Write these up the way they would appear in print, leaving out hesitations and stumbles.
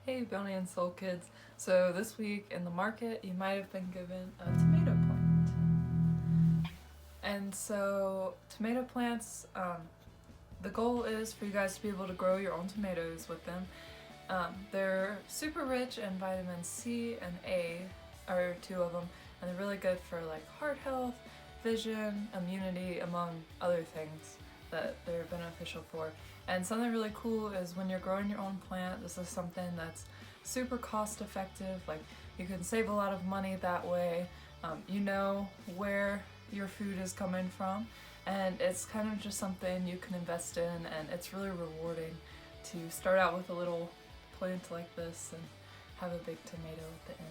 Hey Bounty and Soul Kids. So this week in the market you might have been given a tomato plant. And so tomato plants, the goal is for you guys to be able to grow your own tomatoes with them. They're super rich in vitamin C and A, are two of them, and they're really good for like heart health, vision, immunity, among other things that they're beneficial for. And something really cool is when you're growing your own plant, this is something that's super cost effective. Like you can save a lot of money that way. You know where your food is coming from, and it's kind of just something you can invest in, and it's really rewarding to start out with a little plant like this and have a big tomato at the end.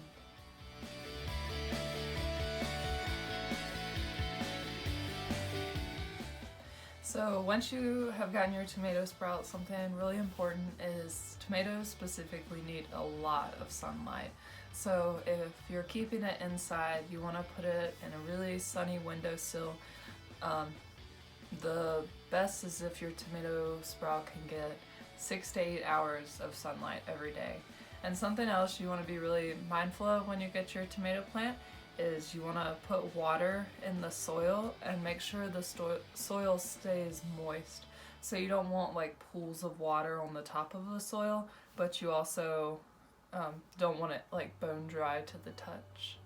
So once you have gotten your tomato sprout, something really important is tomatoes specifically need a lot of sunlight. So if you're keeping it inside, you want to put it in a really sunny windowsill. The best is if your tomato sprout can get 6 to 8 hours of sunlight every day. And something else you want to be really mindful of when you get your tomato plant is you want to put water in the soil and make sure the soil stays moist. So you don't want like pools of water on the top of the soil, but you also don't want it like bone dry to the touch.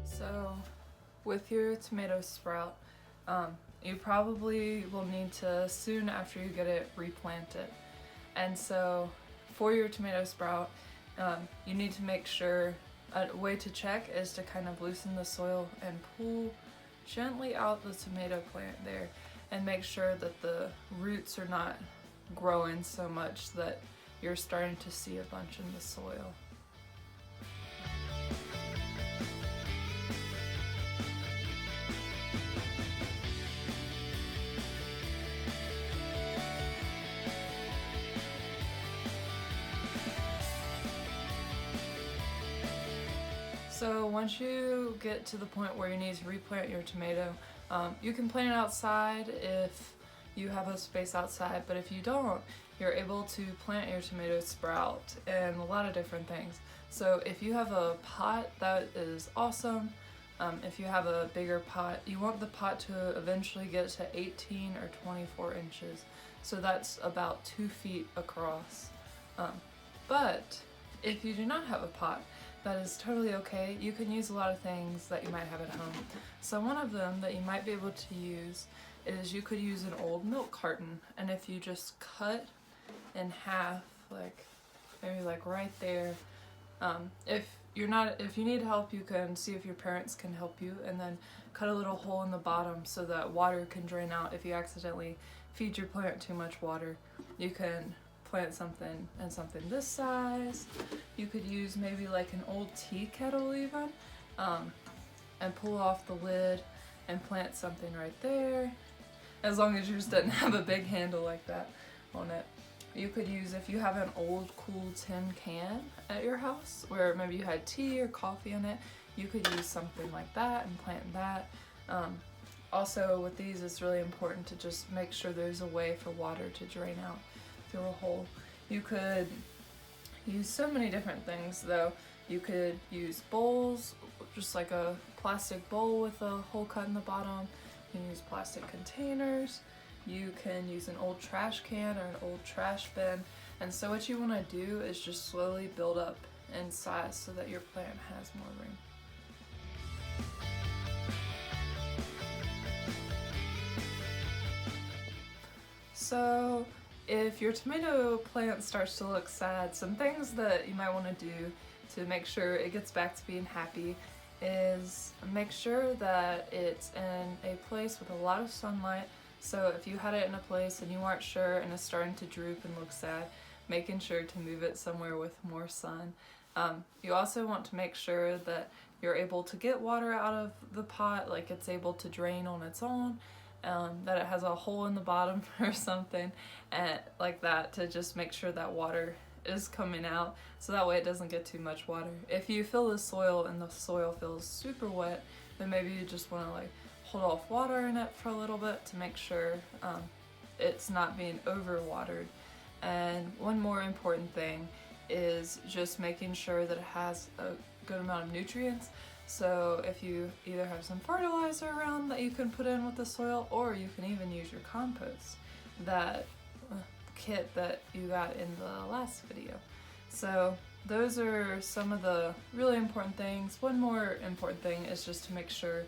So with your tomato sprout, you probably will need to, soon after you get it, replant it. And so for your tomato sprout, you need to make sure, a way to check is to kind of loosen the soil and pull gently out the tomato plant there and make sure that the roots are not growing so much that you're starting to see a bunch in the soil. So once you get to the point where you need to replant your tomato, you can plant it outside if you have a space outside, but if you don't, you're able to plant your tomato sprout in a lot of different things. So if you have a pot, that is awesome. If you have a bigger pot, you want the pot to eventually get to 18 or 24 inches. So that's about 2 feet across. But if you do not have a pot, that is totally okay. You can use a lot of things that you might have at home. So one of them that you might be able to use is you could use an old milk carton, and if you just cut in half, like maybe like right there, if you need help, you can see if your parents can help you, and then cut a little hole in the bottom so that water can drain out. If you accidentally feed your plant too much water, you can plant something and something this size. You could use maybe like an old tea kettle even, and pull off the lid and plant something right there, as long as yours doesn't have a big handle like that on it. You could use, if you have an old cool tin can at your house where maybe you had tea or coffee in it, you could use something like that and plant that. Also with these, it's really important to just make sure there's a way for water to drain out through a hole. You could use so many different things though. You could use bowls, just like a plastic bowl with a hole cut in the bottom. You can use plastic containers. You can use an old trash can or an old trash bin. And so what you want to do is just slowly build up in size so that your plant has more room. So if your tomato plant starts to look sad, some things that you might want to do to make sure it gets back to being happy is make sure that it's in a place with a lot of sunlight. So if you had it in a place and you weren't sure and it's starting to droop and look sad, making sure to move it somewhere with more sun. You also want to make sure that you're able to get water out of the pot, like it's able to drain on its own. That it has a hole in the bottom or something, and like that, to just make sure that water is coming out, so that way it doesn't get too much water. If you fill the soil and the soil feels super wet, then maybe you just want to like hold off water in it for a little bit to make sure it's not being overwatered. And one more important thing is just making sure that it has a good amount of nutrients. So if you either have some fertilizer around that you can put in with the soil, or you can even use your compost, that kit that you got in the last video. So those are some of the really important things. One more important thing is just to make sure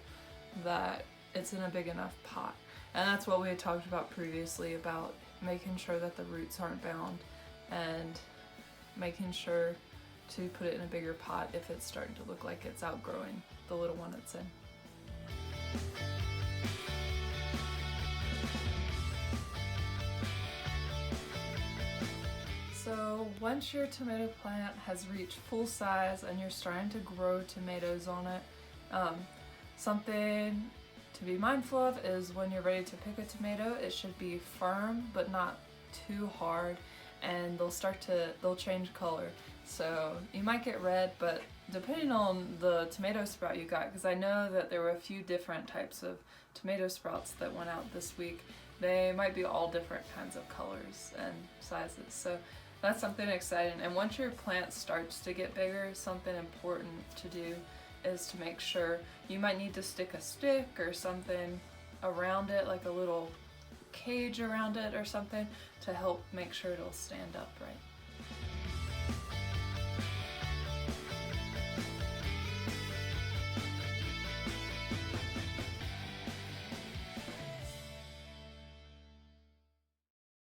that it's in a big enough pot. And that's what we had talked about previously, about making sure that the roots aren't bound and making sure to put it in a bigger pot if it's starting to look like it's outgrowing the little one it's in. So once your tomato plant has reached full size and you're starting to grow tomatoes on it, something to be mindful of is when you're ready to pick a tomato, it should be firm but not too hard, and they'll change color. So you might get red, but depending on the tomato sprout you got, because I know that there were a few different types of tomato sprouts that went out this week, they might be all different kinds of colors and sizes. So that's something exciting. And once your plant starts to get bigger, something important to do is to make sure, you might need to stick a stick or something around it, like a little cage around it or something, to help make sure it'll stand upright.